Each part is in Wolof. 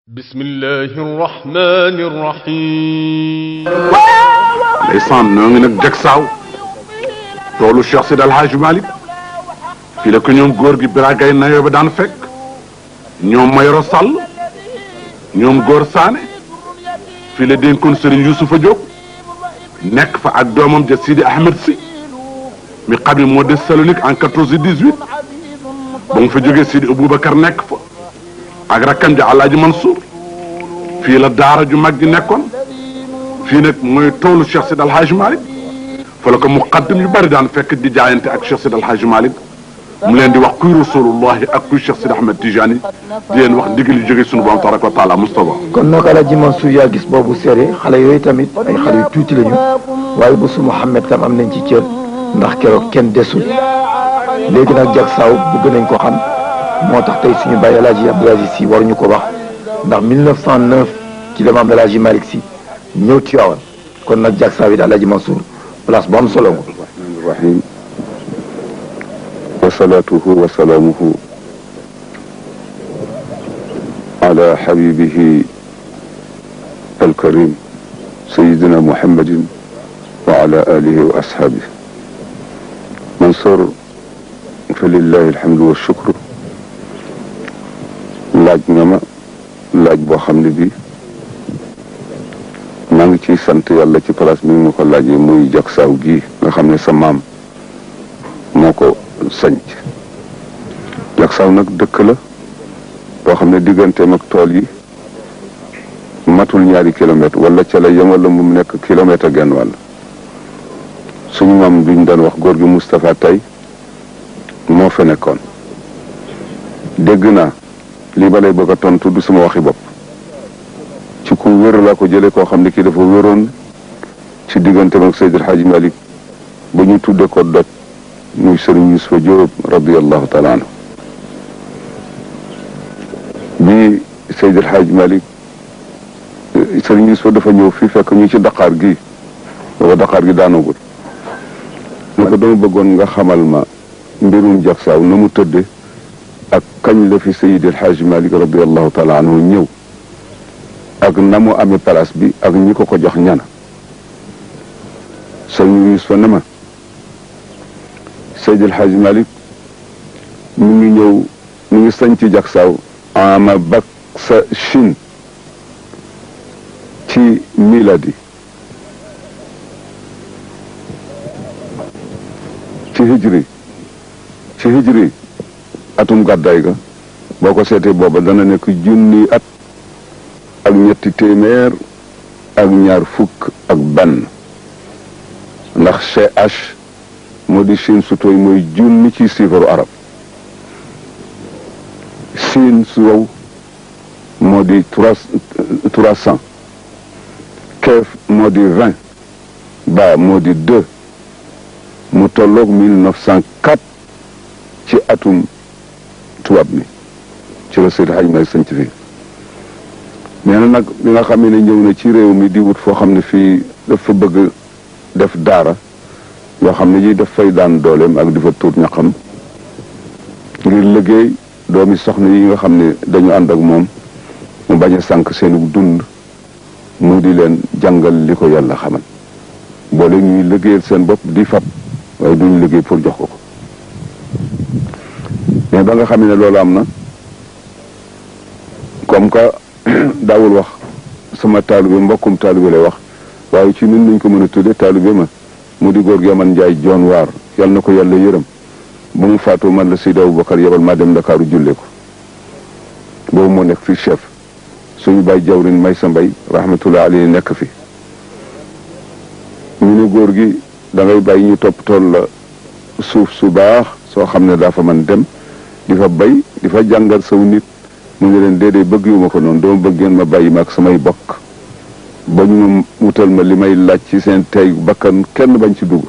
bismillahi rahmani rahim. ndeysaan noo ngi nag jag saaw toolu Cheikh Seydi El Hadji Malick fii la ko ñoom góor gi biragay nayoo ba daan fekk ñoom Mayoro Sall ñoom góor Saane fii la dénkoon Serigne Youssoufa Diop nekk fa ak doomam ja Sidi Ahmed Sy mi xam ne moo des Salonique en 1418 ba mu fa jógee Sidi Aboubacar nekk fa ak rakkam ja Alaaji Mansour fii la daara ju mag gi nekkoon fii nag mooy toolu Cheikh Seydi El Hadji Malick fa la ko muqaddim yu bari daan fekk di jaayante ak Cheikh Seydi El Hadji Malick mu leen di wax kuy rasulullahi ak kuy Cheikh Sidi Ahmed Tijani di leen wax ndigal yu jógee sunu borom tabaraka wa taala Moustapha. kon nag Alaaji Mansour yaa gis boobu seere xale yooyu tamit ay xale yu tuuti lañu waaye bu su Mouhamed tam am nañ ci cër ndax keroog kenn desul léegi nag jag saaw bëgg nañ ko xam moo tax tey suñu bàyyi Alaaji Abdou Aziz Sy waruñu ko wax ndax 1909 ci la maam Alaaji Malick Sy ñëw Tiwaawan kon nag jag saaw it Alaaji Mansour place bu am solo nga. rahim wa salaatuhu wa salaamuhu ala habibihi alkarim sayidina muhammadin wa ala alihi wa ashaabihi Mansour fa lillahi alhamdu wa shukru laaj nga ma laaj boo xam ne bii maa ngi ciy sant yàlla ci place bi nga ko laajee muy jag saaw gii nga xam ne sa maam moo ko sanc jag saaw nag dëkk la boo xam ne digganteem ak tool yi matul ñaari kilomètre wala ca la yem wala mu nekk kilomètre genn wàll suñu maam duñ daan wax góor gi Moustapha Tay moo fa nekkoon dégg naa lii ba lay bëgg a tontu du sama waxi bopp ci ku wér laa ko jëlee koo xam ne kii dafa wéroon ci diggante ak Seydi El Hadji Malick ba ñu tudde ko doj muy Serigne Youssoufa Diop radiyallahu taala anhu bi Seydi El Hadji Malick Serigne Youssoufa dafa ñëw fii fekk ñu ci Dakar gi booba Dakar gi daanagul ne ko dama bëggoon nga xamal ma mbirum jag saaw na mu tëdde ak kañ la fi Seydi El Hadji Malick radiyallahu taala anhu ñëw ak na mu amee place bi ak ñi ko jox ñana Serigne Youssoufa ne ma Seydi El Hadji Malick mu ngi sañ ci jag saaw ama bak sa Chine ci miladi ci hijri atum gàddaay ga boo ko seetee booba dana nekk junni at ak ñetti téeméer ak ñaar fukk ak benn ndax CH moo di Chine su tooy mooy junni ci siifaru arab Chine su wow moo di 300 keef moo di 20 ba moo di 2 mu tolloog 1904 ci atum tubaab mi ci la Seydi Hadji Malick sanc fii nee na nag bi nga xam ne ñëw na ci réew mi di wut foo xam ne fii dafa bëgg def daara yoo xam ne yi daf fay daan dooleem ak di fa tuut ñaxam ngir liggéey doomi soxna yi nga xam ne dañu ànd ak moom mu bañ a sànq seenu dund mu di leen jàngal li ko yàlla xamal boole ñuy liggéeyal seen bopp di fab waaye duñu liggéey pour jox ko mais ba nga xam ne loolu am na comme que daawul wax sama taalibe mbokkum taalibe lay wax waaye ci nun nañ ko mën a tudde taalibe ma mu di góor gi Aman Njaay joon waar yal na ko yàlla yërëm bu mu faatoo man la Seydi Aboubacar yebal maa dem Ndakaaru julle ko boobu moo nekk fi chef suñu bàyyi jawrin may sa mbay rahmatullah alayhi nekk fi ñu ne góor gi da ngay bàyyi ñu topp tool la suuf su baax soo xam ne daa fa man dem di fa bay di fa jàngal saw nit mu ne leen déedéet bëgg yu ma ko noonu dama bëgg ngeen ma bàyyi ma ak samay bokk ba ñu wutal ma li may laaj ci seen tey bakkan kenn bañ ci dugg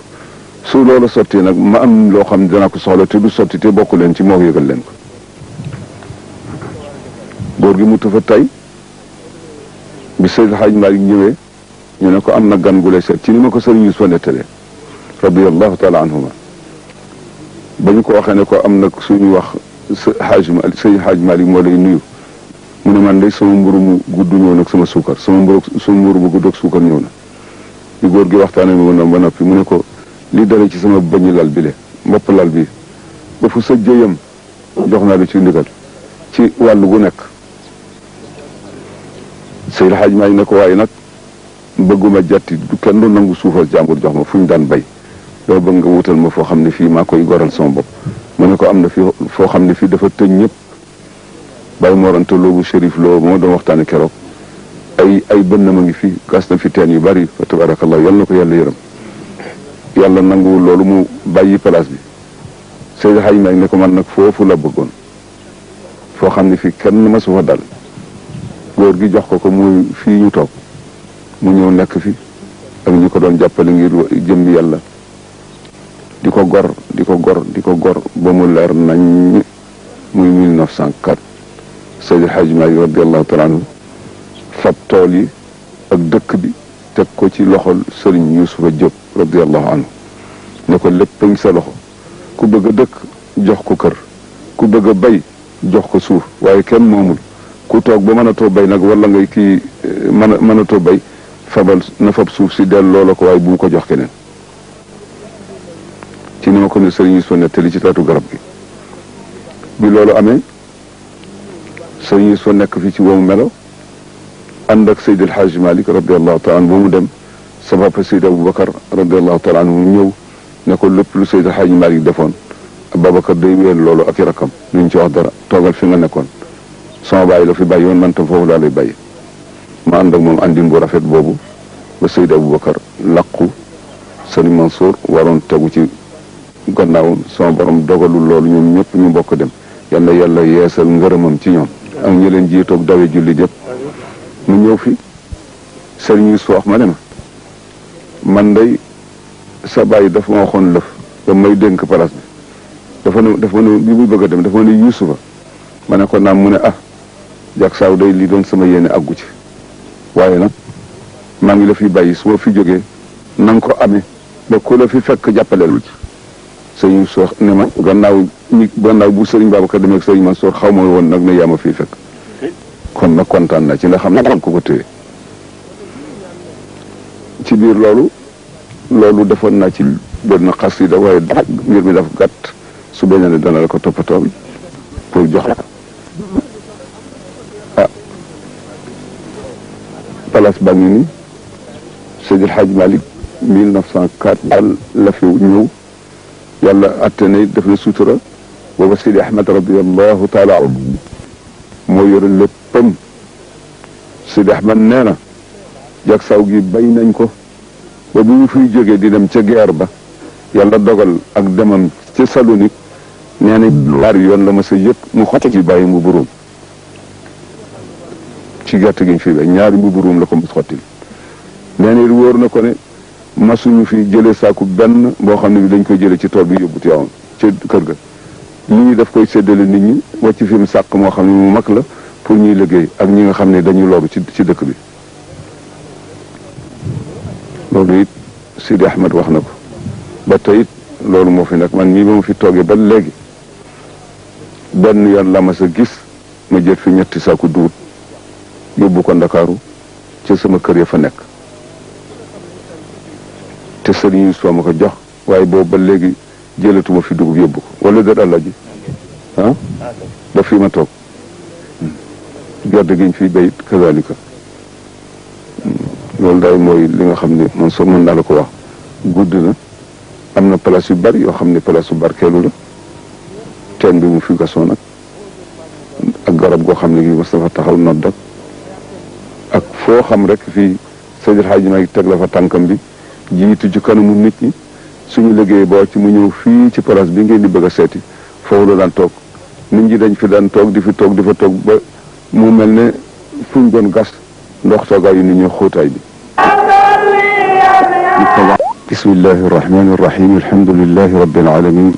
su loolu sotti nag ma am loo xam ne dana ko soxla te du sotti te bokku leen ci moo yëgal leen ko góor gi mu tafa tey bi Seydi El Hadji Malick ñëwee ñu ne ko am na gan gu lay seet ci ni ma ko Serigne Youssoufa nettalee radiyallahu taala anhuma ba ñu ko waxee ne ko am na suñu wax Seydi Hadji Malick moo lay nuyu mu ne man de sama mburu mu gudd ñëw nag sama suukar sama mburu mu gudd ak suukar ñëw na bi góor gi waxtaane mi woon ba noppi mu ne ko li dale ci sama bañi lal bi le mbopp lal bi ba fu sa jëyam jox naa la ci ndigal ci wàllu gu nekk Seydi Hadj Maalik ne ko waaye nag bëgguma jatti du kenn du nangu suufal jàmbur jox ma fu ñu daan bay doo bëgg nga wutal ma foo xam ne fii maa koy goral sama bopp mu ne ko am na fi foo xam ne fii dafa tëj ñëpp bàyyi morante loobu Chérif Lo moo doon waxtaane keroog ay bënn ma ngi fi gas na fi teen yu bari fa tabarakallah yal na ko yàlla yërëm yàlla nanguwul loolu mu bàyyi place bi Seydi Hadj Maalik ne ko man nag foofu la bëggoon foo xam ne fii kenn ma su fa dal góor gi jox ko muy fii ñu toog mu ñëw nekk fi ak ñi ko doon jàppale ngir jëm yàlla di ko gor ba mu leer nañ muy 1904 Seydi Hadj Maalik radiallahu taala anhu fab tool yi ak dëkk bi teg ko ci loxol Sëriñ Yuusufa Jóob radiallahu anhu ne ko lépp a ngi sa loxo ku bëgg a dëkk jox ko kër ku bëgg a bay jox ko suuf waaye kenn moomul ku toog ba mënatoo bay nag wala ngay kii mënatoo bay fabal na fab suuf si delloo la ko waaye bu mu ko jox keneen ci ni ma ko ne Sëriñ Yuusufa nettali ci taatu garab gi bi loolu amee Sëriñ Yuusufa nekk fi ci woomu melo ànd ak Seydi El Hadji Malick radiallahu taala anhu ba mu dem sa papa Seydi Aboubacar radiallahu taala anhu mu ñëw ne ko lépp lu Seydi El Hadji Malick defoon Babacar day wéyal loolu ak i rakkam nuñ ci wax dara toogal fi nga nekkoon sama bàyyi la fi bàyyi woon man tam foofu laa lay bàyyi ma ànd ak moom àndin bu rafet boobu ba Seydi Aboubacar làqu Sëriñ Mansour waroon tegu ci gannaawam sama borom dogalul loolu ñoom ñëpp ñu bokk dem yàlla yàlla yeesal ngërëmam ci ñoom ak ñi leen jiitoog dawe julli yëpp mu ñëw fi Sëriñ Yuusufa wax ma ne ma man day sa bàyyi dafa ma waxoon lëf ba may dénk place bi dafa ne bi muy bëgg a dem dafa ne Yuusufa ma ne ko naam mu ne jak saaw day lii doon sama yéene àggu ci waaye nag maa ngi la fi bàyyi su ma fi jógee na nga ko amee ba ku la fi fekk jàppaleel ci Sëriñ Yuusufa ne ma gannaaw bu Sëriñ Babacar demee ak Sëriñ Mansour xaw ma woon nag ne yaa ma fii fekk kon nag kontaan na ci nga xam ne danga ko téye ci biir loolu defoon naa ci benn xasida waaye mbir mi dafa gàtt su beneen ne dana la ko toppatool pour jox la place baa ngi ni Seydi El Hadji Malick 1904 daal la fi ñëw yàlla atte na def na sutura booba Seydi Ahmed radiallahu taala anhu moo yore léppam Seydi Ahmed nee na jak saw gi bay nañ ko ba bu ñu fiy jógee di dem ca guerre ba yàlla dogal ak demam ca Salonique nee na ñaari yoon la ma sa yëpp mu xotti ci bàyyi mu buróom ci gerte gi ñu fi bay ñaari mu buróom la ko mos xottil nee na wóor na ko ne masuñu fi jëlee saaku benn boo xam ne bi dañ koy jëlee ci tool bi yóbbu Tiwaawan ci kër ga li ñuy daf koy séddale nit ñi wàcc fi mu sàq moo xam ne mu mag la pour ñuy liggéey ak ñi nga xam ne dañuy loru ci dëkk bi loolu it Sidi Ahmed wax na ko ba tey it loolu moo fi nekk man mii ba ma fi toogee ba léegi benn yoon la ma sa gis ma jël fi ñetti saaku duut yóbbu ko Ndakaaru ci sama kër ya fa nekk te Sëriñ Yuusufa ma ko jox waaye boobu ba léegi jëlatuma fi dugub yóbbu ko wala dër àlla ji ba fii ma toog gerte giñ fiy bayit kazalika loolu daal mooy li nga xam ne man soo mën naa la ko wax gudd na am na place yu bari yoo xam ne place yu barkeelu la teen bi mu fi gasoo nag ak garab goo xam ne gi mas dafa taxaw nodd ak foo xam rek fii Seydi El Hadji Malick teg la fa tànkam bi jiitu ci kanamu nit ñi suñu liggéey boo ci mu ñëw fii ci place bi ngeen di bëgg a seeti foofu la daan toog nit ñi dañ fi daan toog di fa toog ba mu mel ne fuñ doon gas ndox toogaayu nit ñi xóotaay bi bismillahi irrahmani irrahim alhamdulilahi rabbil alamin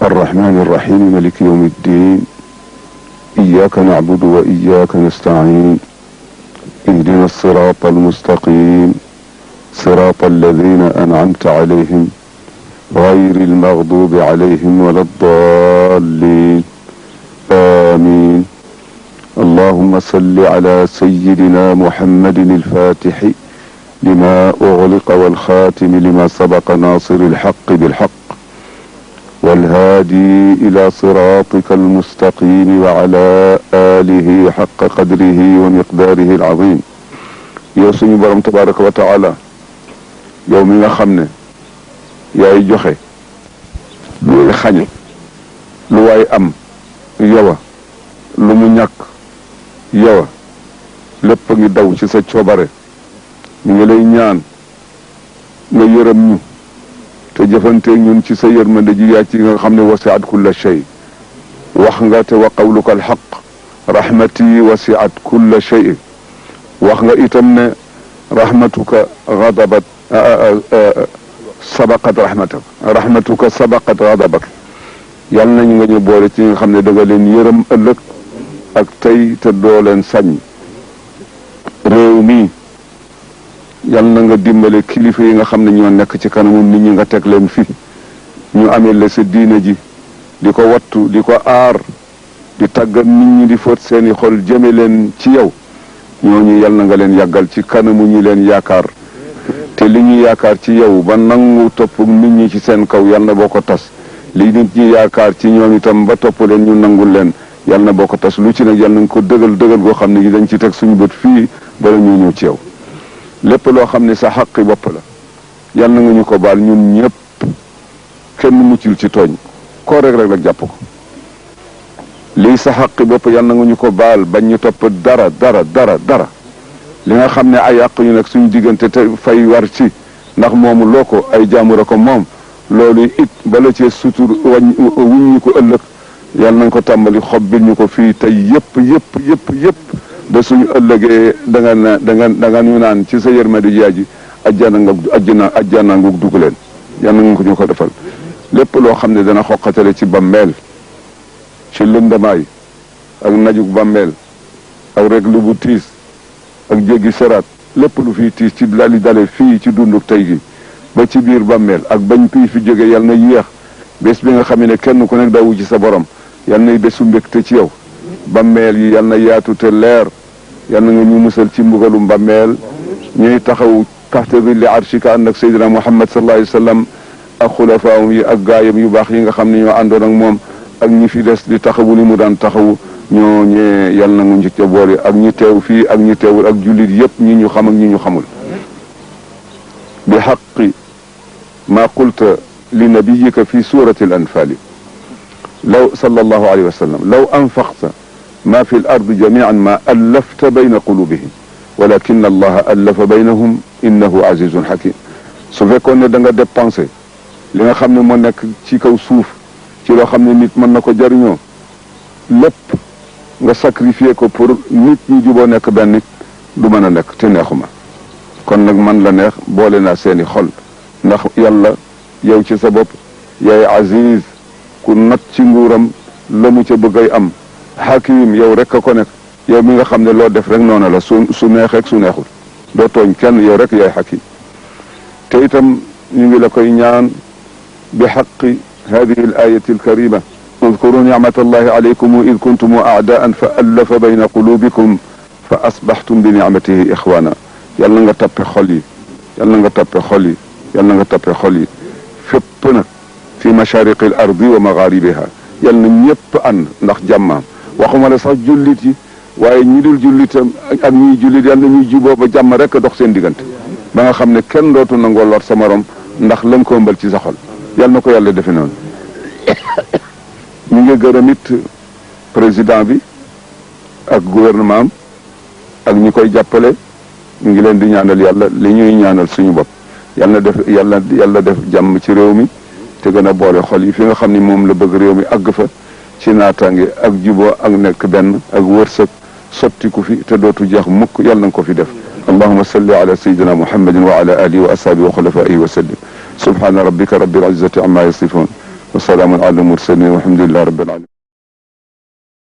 arrahmani irrahim maliki yawmi ddin iyaka nacbudu wa iyaka nastain ihdina alsirata almustaqim صراط الذين أنعمت عليهم غير المغضوب عليهم ولا الضالين آمين اللهم صل على سيدنا محمد الفاتح لما أغلق والخاتم لما سبق ناصر الحق بالحق والهادي إلى صراطك المستقيم وعلى آله حق قدره ومقداره العظيم. yow suñu borom tabaraka wa taala yow mi nga xam ne yaay joxe luy xañe lu waay am yowa lu mu ñàkk yowa lépp a ngi daw ci sa coobare ñu ngi lay ñaan nga yërëm ñu te jëfanteeg ñun ci sa yërmande ji yaa ci nga xam ne wasiat kulla shay wax nga te wa qawluka alxaq rahmati wasiat kulla shay wax nga itam ne rahmatuka ghadabat sabaqat rahmatuka sabaqat ghadabak yal nañu nga ñu boole ci nga xam ne da nga leen yërëm ëllëg ak tey te doo leen sañ réew mi yal na nga dimbale kilifa yi nga xam ne ñoo nekk ci kanamu nit ñi nga teg leen fi ñu amee la sa diine ji di ko wattu di ko aar di tàggat nit ñi di fóot seeni xol jëme leen ci yow ñooñu yal na nga leen yàggal ci kanamu ñi leen yaakaar te li ñu yaakaar ci yow ba nangu topp nit ñi ci seen kaw yal na boo ko tas li nit ñi yaakaar ci ñoom itam ba topp leen ñu nangul leen yal na boo ko tas lu ci nag yal na nga ko dëgal goo xam ne gi dañ ci teg suñu bët fii bala ñu ñëw ci yow lépp loo xam ne sa xaqi bopp la yal na nga ñu ko baal ñun ñëpp kenn muccul ci tooñ koo rek la jàpp ko lii sa xaqi bopp yal na nga ñu ko baal bañ ñu topp dara li nga xam ne ay yàq ñu nag suñu diggante te fay war ci ndax moomu loo ko ay jaamura ko moom loolu it bala cee sutur wuñ ñu ko ëllëg yal nañ ko tàmbali xobbil ñu ko fii tey yëpp ba suñu ëllëgee da nga ñu naan ci sa yërmande jaaji ajjana ngug dugg leen yal nañ ko ñu ko defal lépp loo xam ne dana xoqatale ci bammeel ci lëndamaay ak najug bammeel ak rek lu bu tiis ak jéggi seraat lépp lu fii tiis ci dali dale fii ci dunduk tey gi ba ci biir bammeel ak bañ fii fi jóge yal na yéex bés bi nga xam ne kenn ku nekk dawu ci sa borom yal nay bésu mbégte ci yow bammeel yi yal na yaatu te leer yal na nga ñu musal ci mbugalum bammeel ñuy taxaw taxta zilli arshika ànd ak Seydina Muhammad sallallahu alayhi wa sallam ak xulafaawum yi ak gaayam yu baax yi nga xam ne ñoo àndoon ak moom ak ñi fi des di taxawu li mu daan taxawu ñoo ñee yal na nga ñu ca boole ak ñi teew fii ak ñi teewul ak jullit yépp ñi ñu xam ak ñi ñu xamul bi xaqi ma qulta li nabiyika fi surati al anfali law sallallahu alayhi wa sallam law anfaqta ma fi l ardi jamian ma allafta bayna qulubihim walakin allaha allafa baynahum innahu azizun hakim su fekkoon ne da nga dépensé li nga xam ne moo nekk ci kaw suuf ci loo xam ne nit mën na ko jariñoo lépp nga sacrifier ko pour nit ñi juboo nekk benn nit du mën a nekk te neexuma kon nag man la neex boole naa seeni xol ndax yàlla yow ci sa bopp yaay aziz ku nat ci nguuram la mu ca bëggay am hakim yow rek a ko nekk yow mi nga xam ne loo def rek noonu la su neex rek su neexul doo tooñ kenn yow rek yaay hakim te itam ñu ngi la koy ñaan bi xaqi hadihi al ayati al karima اذكروا نعمة الله عليكم إذ كنتم أعداء فألف بين قلوبكم فأصبحتم بنعمته إخوانا yàlla nga tappe xol yi yàlla nga tappe xol yi yàlla nga tappe xol yi fépp nag fi mashariqi al ardi wa magharibiha yàlla na ñëpp ànd ndax jàmmaam waxuma la sax jullit yi waaye ñi dul jullitam ak ñiy jullit yàlla na ñuy juboo ba jàmm rek dox seen diggante ba nga xam ne kenn dootu nangoo lor sa morom ndax lañ ko ëmbal ci sa xol yàlla na ko yàlla defe noonu ñu ngi gërëm it président bi ak gouvernement am ak ñi koy jàppale ñu ngi leen di ñaanal yàlla li ñuy ñaanal suñu bopp yàlla def jàmm ci réew mi te gën a boole xol yi fi nga xam ni moom la bëgg réew mi àgg fa ci naataange ak juboo ak nekk benn ak wërsëg sottiku fi te dootu jeex mukk yàlla na nga ko fi def allahumma salli ala sayyidina muhammadin wa ala alihi wa ashabihi wa xulafaihi wa sallim subhana rabbika rabbil izzati amma yasifun wa salaamun ala al mursalin walhamdulillahi rabbil alamin